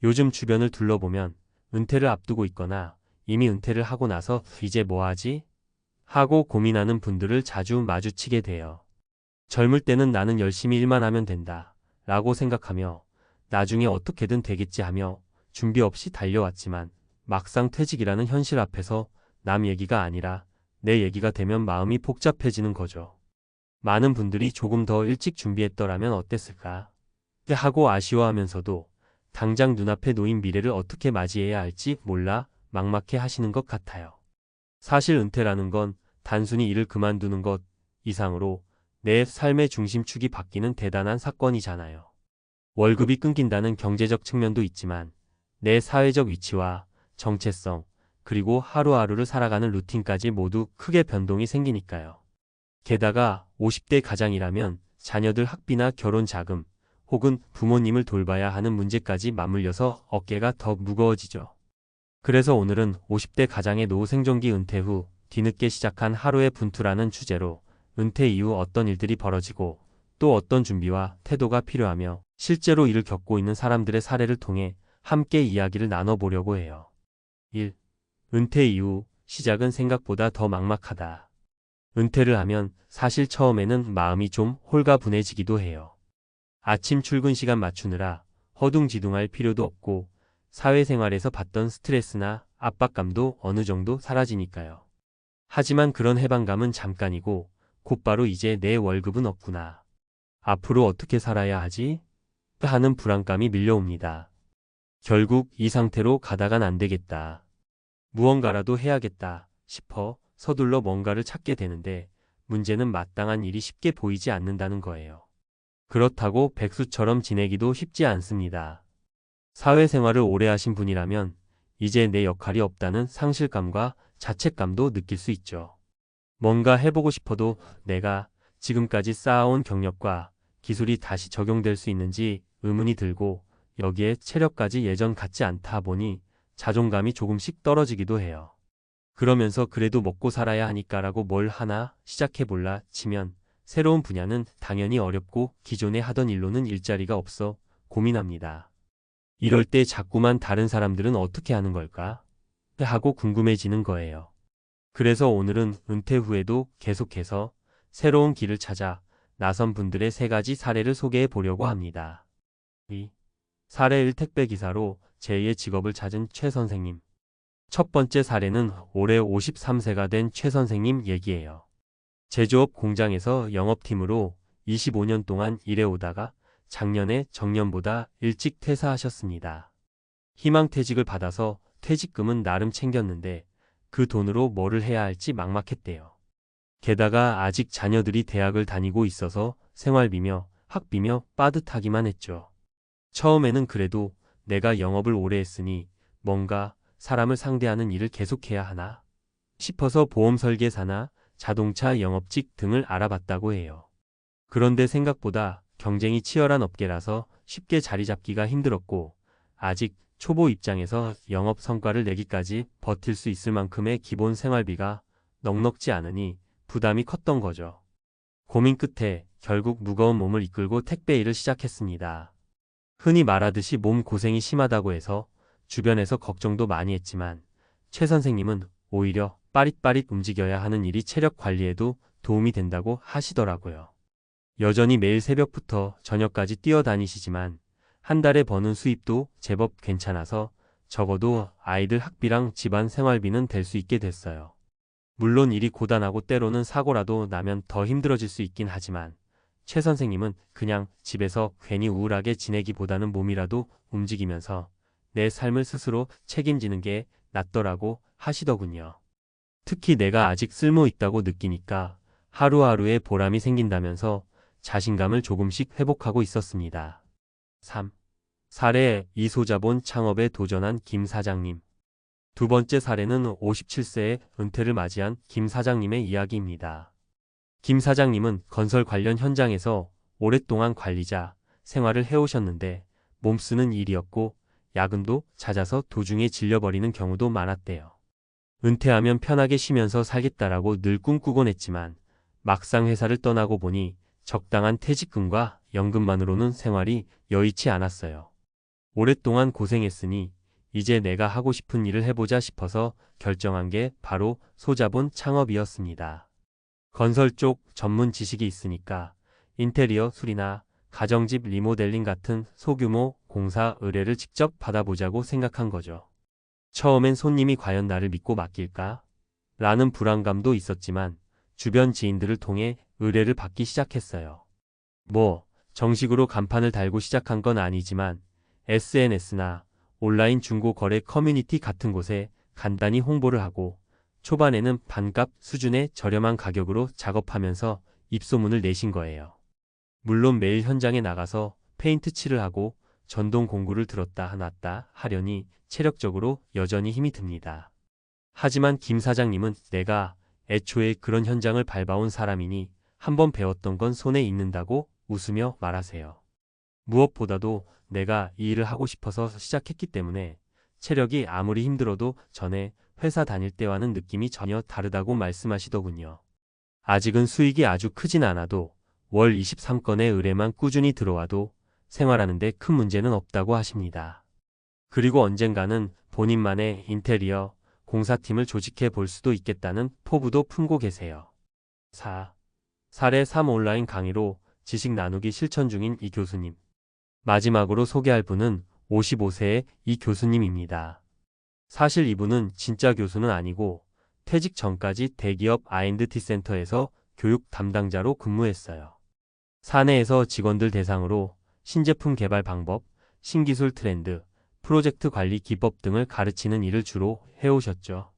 요즘 주변을 둘러보면 은퇴를 앞두고 있거나 이미 은퇴를 하고 나서 이제 뭐 하지? 하고 고민하는 분들을 자주 마주치게 돼요. 젊을 때는 나는 열심히 일만 하면 된다 라고 생각하며 나중에 어떻게든 되겠지 하며 준비 없이 달려왔지만 막상 퇴직이라는 현실 앞에서 남 얘기가 아니라 내 얘기가 되면 마음이 복잡해지는 거죠. 많은 분들이 조금 더 일찍 준비했더라면 어땠을까 하고 아쉬워하면서도 당장 눈앞에 놓인 미래를 어떻게 맞이해야 할지 몰라 막막해 하시는 것 같아요. 사실 은퇴라는 건 단순히 일을 그만두는 것 이상으로 내 삶의 중심축이 바뀌는 대단한 사건이잖아요. 월급이 끊긴다는 경제적 측면도 있지만 내 사회적 위치와 정체성, 그리고 하루하루를 살아가는 루틴까지 모두 크게 변동이 생기니까요. 게다가 50대 가장이라면 자녀들 학비나 결혼 자금, 혹은 부모님을 돌봐야 하는 문제까지 맞물려서 어깨가 더 무거워지죠. 그래서 오늘은 50대 가장의 노후 생존기 은퇴 후 뒤늦게 시작한 하루의 분투라는 주제로 은퇴 이후 어떤 일들이 벌어지고 또 어떤 준비와 태도가 필요하며 실제로 이를 겪고 있는 사람들의 사례를 통해 함께 이야기를 나눠보려고 해요. 1. 은퇴 이후 시작은 생각보다 더 막막하다. 은퇴를 하면 사실 처음에는 마음이 좀 홀가분해지기도 해요. 아침 출근 시간 맞추느라 허둥지둥할 필요도 없고 사회생활에서 받던 스트레스나 압박감도 어느 정도 사라지니까요. 하지만 그런 해방감은 잠깐이고 곧바로 이제 내 월급은 없구나. 앞으로 어떻게 살아야 하지? 하는 불안감이 밀려옵니다. 결국 이 상태로 가다간 안 되겠다. 무언가라도 해야겠다 싶어 서둘러 뭔가를 찾게 되는데 문제는 마땅한 일이 쉽게 보이지 않는다는 거예요. 그렇다고 백수처럼 지내기도 쉽지 않습니다. 사회생활을 오래 하신 분이라면 이제 내 역할이 없다는 상실감과 자책감도 느낄 수 있죠. 뭔가 해보고 싶어도 내가 지금까지 쌓아온 경력과 기술이 다시 적용될 수 있는지 의문이 들고 여기에 체력까지 예전 같지 않다 보니 자존감이 조금씩 떨어지기도 해요. 그러면서 그래도 먹고 살아야 하니까라고 뭘 하나 시작해볼라 치면 새로운 분야는 당연히 어렵고 기존에 하던 일로는 일자리가 없어 고민합니다. 이럴 때 자꾸만 다른 사람들은 어떻게 하는 걸까? 하고 궁금해지는 거예요. 그래서 오늘은 은퇴 후에도 계속해서 새로운 길을 찾아 나선 분들의 3가지 사례를 소개해 보려고 합니다. 2. 사례 1. 택배기사로 제2의 직업을 찾은 최 선생님. 첫 번째 사례는 올해 53세가 된 최 선생님 얘기예요. 제조업 공장에서 영업팀으로 25년 동안 일해오다가 작년에 정년보다 일찍 퇴사하셨습니다. 희망퇴직을 받아서 퇴직금은 나름 챙겼는데 그 돈으로 뭐를 해야 할지 막막했대요. 게다가 아직 자녀들이 대학을 다니고 있어서 생활비며 학비며 빠듯하기만 했죠. 처음에는 그래도 내가 영업을 오래 했으니 뭔가 사람을 상대하는 일을 계속해야 하나 싶어서 보험 설계사나 자동차 영업직 등을 알아봤다고 해요. 그런데 생각보다 경쟁이 치열한 업계라서 쉽게 자리 잡기가 힘들었고 아직 초보 입장에서 영업 성과를 내기까지 버틸 수 있을 만큼의 기본 생활비가 넉넉지 않으니 부담이 컸던 거죠. 고민 끝에 결국 무거운 몸을 이끌고 택배 일을 시작했습니다. 흔히 말하듯이 몸 고생이 심하다고 해서 주변에서 걱정도 많이 했지만 최 선생님은 오히려 빠릿빠릿 움직여야 하는 일이 체력 관리에도 도움이 된다고 하시더라고요. 여전히 매일 새벽부터 저녁까지 뛰어다니시지만 한 달에 버는 수입도 제법 괜찮아서 적어도 아이들 학비랑 집안 생활비는 될 수 있게 됐어요. 물론 일이 고단하고 때로는 사고라도 나면 더 힘들어질 수 있긴 하지만 최 선생님은 그냥 집에서 괜히 우울하게 지내기보다는 몸이라도 움직이면서 내 삶을 스스로 책임지는 게 낫더라고 하시더군요. 특히 내가 아직 쓸모 있다고 느끼니까 하루하루에 보람이 생긴다면서 자신감을 조금씩 회복하고 있었습니다. 3. 사례 이소자본 창업에 도전한 김 사장님. 두 번째 사례는 57세의 은퇴를 맞이한 김 사장님의 이야기입니다. 김 사장님은 건설 관련 현장에서 오랫동안 관리자 생활을 해오셨는데 몸쓰는 일이었고 야근도 잦아서 도중에 질려버리는 경우도 많았대요. 은퇴하면 편하게 쉬면서 살겠다라고 늘 꿈꾸곤 했지만 막상 회사를 떠나고 보니 적당한 퇴직금과 연금만으로는 생활이 여의치 않았어요. 오랫동안 고생했으니 이제 내가 하고 싶은 일을 해보자 싶어서 결정한 게 바로 소자본 창업이었습니다. 건설 쪽 전문 지식이 있으니까 인테리어 수리나 가정집 리모델링 같은 소규모 공사 의뢰를 직접 받아보자고 생각한 거죠. 처음엔 손님이 과연 나를 믿고 맡길까? 라는 불안감도 있었지만 주변 지인들을 통해 의뢰를 받기 시작했어요. 정식으로 간판을 달고 시작한 건 아니지만 SNS나 온라인 중고 거래 커뮤니티 같은 곳에 간단히 홍보를 하고 초반에는 반값 수준의 저렴한 가격으로 작업하면서 입소문을 내신 거예요. 물론 매일 현장에 나가서 페인트 칠을 하고 전동 공구를 들었다 놨다 하려니 체력적으로 여전히 힘이 듭니다. 하지만 김 사장님은 내가 애초에 그런 현장을 밟아온 사람이니 한번 배웠던 건 손에 익는다고 웃으며 말하세요. 무엇보다도 내가 이 일을 하고 싶어서 시작했기 때문에 체력이 아무리 힘들어도 전에 회사 다닐 때와는 느낌이 전혀 다르다고 말씀하시더군요. 아직은 수익이 아주 크진 않아도 월 23건의 의뢰만 꾸준히 들어와도 생활하는데 큰 문제는 없다고 하십니다. 그리고 언젠가는 본인만의 인테리어 공사팀을 조직해 볼 수도 있겠다는 포부도 품고 계세요. 4. 3 온라인 강의로 지식 나누기 실천 중인 이 교수님. 마지막으로 소개할 분은 55세의 이 교수님입니다. 사실 이분은 진짜 교수는 아니고 퇴직 전까지 대기업 R&D 센터에서 교육 담당자로 근무했어요. 사내에서 직원들 대상으로 신제품 개발 방법, 신기술 트렌드, 프로젝트 관리 기법 등을 가르치는 일을 주로 해오셨죠.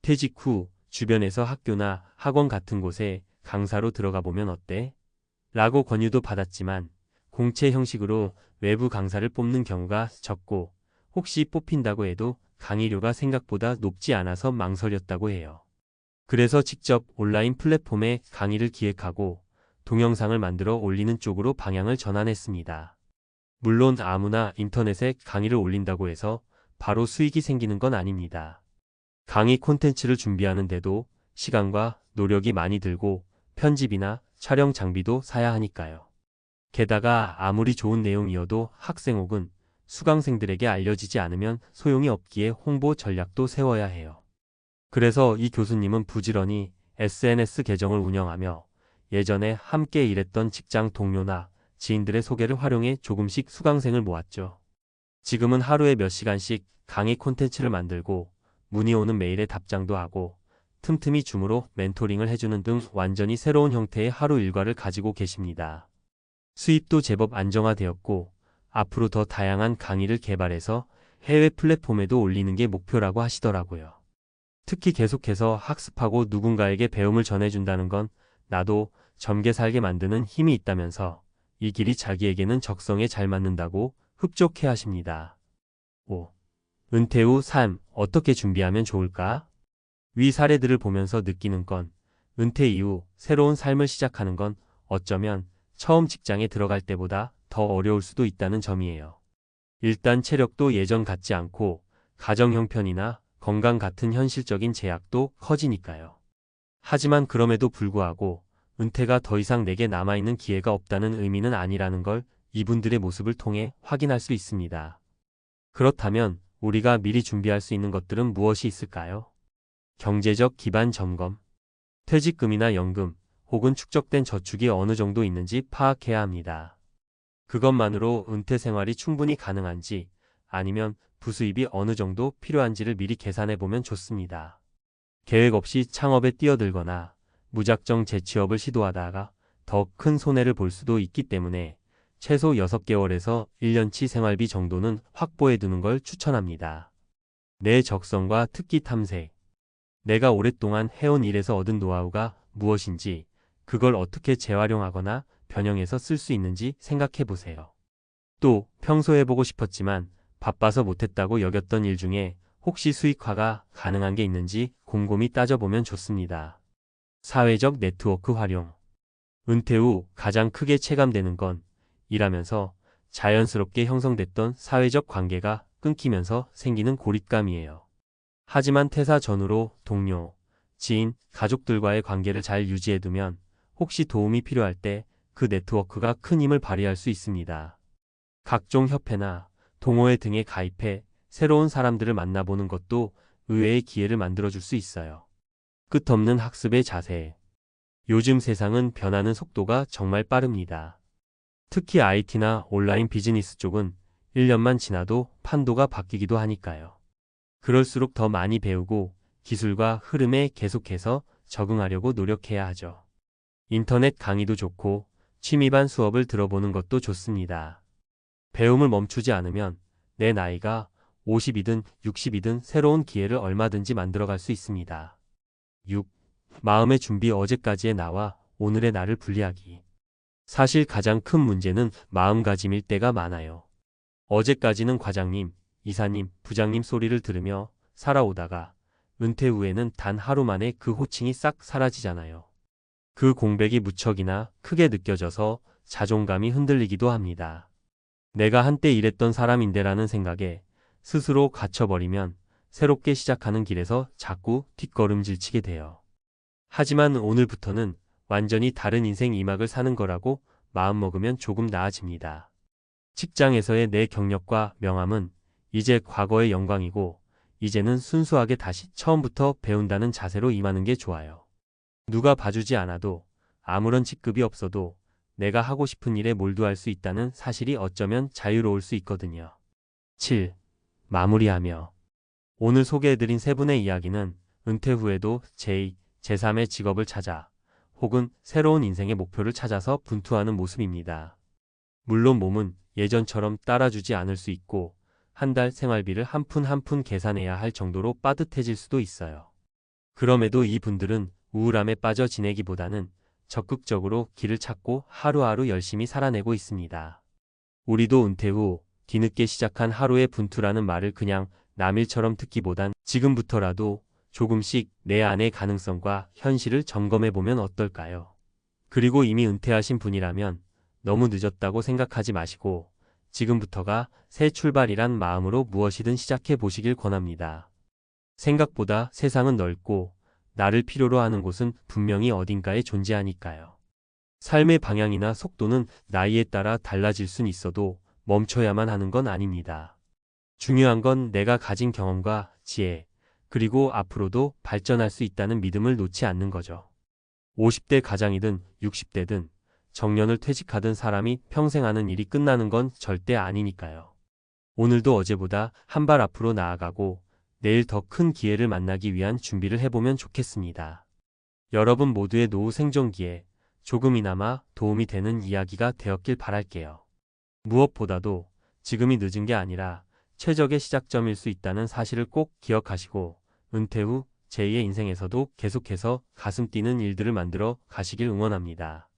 퇴직 후 주변에서 학교나 학원 같은 곳에 강사로 들어가 보면 어때? 라고 권유도 받았지만 공채 형식으로 외부 강사를 뽑는 경우가 적고 혹시 뽑힌다고 해도 강의료가 생각보다 높지 않아서 망설였다고 해요. 그래서 직접 온라인 플랫폼에 강의를 기획하고 동영상을 만들어 올리는 쪽으로 방향을 전환했습니다. 물론 아무나 인터넷에 강의를 올린다고 해서 바로 수익이 생기는 건 아닙니다. 강의 콘텐츠를 준비하는데도 시간과 노력이 많이 들고 편집이나 촬영 장비도 사야 하니까요. 게다가 아무리 좋은 내용이어도 학생 혹은 수강생들에게 알려지지 않으면 소용이 없기에 홍보 전략도 세워야 해요. 그래서 이 교수님은 부지런히 SNS 계정을 운영하며 예전에 함께 일했던 직장 동료나 지인들의 소개를 활용해 조금씩 수강생을 모았죠. 지금은 하루에 몇 시간씩 강의 콘텐츠를 만들고 문의 오는 메일에 답장도 하고 틈틈이 줌으로 멘토링을 해주는 등 완전히 새로운 형태의 하루 일과를 가지고 계십니다. 수입도 제법 안정화되었고 앞으로 더 다양한 강의를 개발해서 해외 플랫폼에도 올리는 게 목표라고 하시더라고요. 특히 계속해서 학습하고 누군가에게 배움을 전해준다는 건 나도 젊게 살게 만드는 힘이 있다면서 이 길이 자기에게는 적성에 잘 맞는다고 흡족해 하십니다. 5. 은퇴 후 삶 어떻게 준비하면 좋을까? 위 사례들을 보면서 느끼는 건 은퇴 이후 새로운 삶을 시작하는 건 어쩌면 처음 직장에 들어갈 때보다 더 어려울 수도 있다는 점이에요. 일단 체력도 예전 같지 않고 가정 형편이나 건강 같은 현실적인 제약도 커지니까요. 하지만 그럼에도 불구하고 은퇴가 더 이상 내게 남아있는 기회가 없다는 의미는 아니라는 걸 이분들의 모습을 통해 확인할 수 있습니다. 그렇다면 우리가 미리 준비할 수 있는 것들은 무엇이 있을까요? 경제적 기반 점검. 퇴직금이나 연금 혹은 축적된 저축이 어느 정도 있는지 파악해야 합니다. 그것만으로 은퇴 생활이 충분히 가능한지 아니면 부수입이 어느 정도 필요한지를 미리 계산해 보면 좋습니다. 계획 없이 창업에 뛰어들거나 무작정 재취업을 시도하다가 더 큰 손해를 볼 수도 있기 때문에 최소 6개월에서 1년치 생활비 정도는 확보해 두는 걸 추천합니다. 내 적성과 특기 탐색. 내가 오랫동안 해온 일에서 얻은 노하우가 무엇인지 그걸 어떻게 재활용하거나 변형해서 쓸 수 있는지 생각해 보세요. 또 평소 해보고 싶었지만 바빠서 못했다고 여겼던 일 중에 혹시 수익화가 가능한 게 있는지 곰곰이 따져보면 좋습니다. 사회적 네트워크 활용. 은퇴 후 가장 크게 체감되는 건 일하면서 자연스럽게 형성됐던 사회적 관계가 끊기면서 생기는 고립감이에요. 하지만 퇴사 전후로 동료, 지인, 가족들과의 관계를 잘 유지해두면 혹시 도움이 필요할 때 그 네트워크가 큰 힘을 발휘할 수 있습니다. 각종 협회나 동호회 등에 가입해 새로운 사람들을 만나보는 것도 의외의 기회를 만들어줄 수 있어요. 끝없는 학습의 자세. 요즘 세상은 변하는 속도가 정말 빠릅니다. 특히 IT나 온라인 비즈니스 쪽은 1년만 지나도 판도가 바뀌기도 하니까요. 그럴수록 더 많이 배우고 기술과 흐름에 계속해서 적응하려고 노력해야 하죠. 인터넷 강의도 좋고 취미반 수업을 들어보는 것도 좋습니다. 배움을 멈추지 않으면 내 나이가 50이든 60이든 새로운 기회를 얼마든지 만들어갈 수 있습니다. 6. 마음의 준비. 어제까지의 나와 오늘의 나를 분리하기. 사실 가장 큰 문제는 마음가짐일 때가 많아요. 어제까지는 과장님, 이사님, 부장님 소리를 들으며 살아오다가 은퇴 후에는 단 하루 만에 그 호칭이 싹 사라지잖아요. 그 공백이 무척이나 크게 느껴져서 자존감이 흔들리기도 합니다. 내가 한때 이랬던 사람인데라는 생각에 스스로 갇혀버리면 새롭게 시작하는 길에서 자꾸 뒷걸음질 치게 돼요. 하지만 오늘부터는 완전히 다른 인생 2막을 사는 거라고 마음먹으면 조금 나아집니다. 직장에서의 내 경력과 명함은 이제 과거의 영광이고 이제는 순수하게 다시 처음부터 배운다는 자세로 임하는 게 좋아요. 누가 봐주지 않아도 아무런 직급이 없어도 내가 하고 싶은 일에 몰두할 수 있다는 사실이 어쩌면 자유로울 수 있거든요. 7. 마무리하며. 오늘 소개해드린 세 분의 이야기는 은퇴 후에도 제2, 제3의 직업을 찾아 혹은 새로운 인생의 목표를 찾아서 분투하는 모습입니다. 물론 몸은 예전처럼 따라주지 않을 수 있고 한 달 생활비를 한 푼 한 푼 계산해야 할 정도로 빠듯해질 수도 있어요. 그럼에도 이분들은 우울함에 빠져 지내기보다는 적극적으로 길을 찾고 하루하루 열심히 살아내고 있습니다. 우리도 은퇴 후 뒤늦게 시작한 하루의 분투라는 말을 그냥 남일처럼 듣기보단 지금부터라도 조금씩 내 안의 가능성과 현실을 점검해보면 어떨까요? 그리고 이미 은퇴하신 분이라면 너무 늦었다고 생각하지 마시고 지금부터가 새 출발이란 마음으로 무엇이든 시작해 보시길 권합니다. 생각보다 세상은 넓고 나를 필요로 하는 곳은 분명히 어딘가에 존재하니까요. 삶의 방향이나 속도는 나이에 따라 달라질 순 있어도 멈춰야만 하는 건 아닙니다. 중요한 건 내가 가진 경험과 지혜, 그리고 앞으로도 발전할 수 있다는 믿음을 놓지 않는 거죠. 50대 가장이든 60대든 정년을 퇴직하든 사람이 평생 하는 일이 끝나는 건 절대 아니니까요. 오늘도 어제보다 한 발 앞으로 나아가고 내일 더 큰 기회를 만나기 위한 준비를 해보면 좋겠습니다. 여러분 모두의 노후 생존기에 조금이나마 도움이 되는 이야기가 되었길 바랄게요. 무엇보다도 지금이 늦은 게 아니라 최적의 시작점일 수 있다는 사실을 꼭 기억하시고 은퇴 후 제2의 인생에서도 계속해서 가슴 뛰는 일들을 만들어 가시길 응원합니다.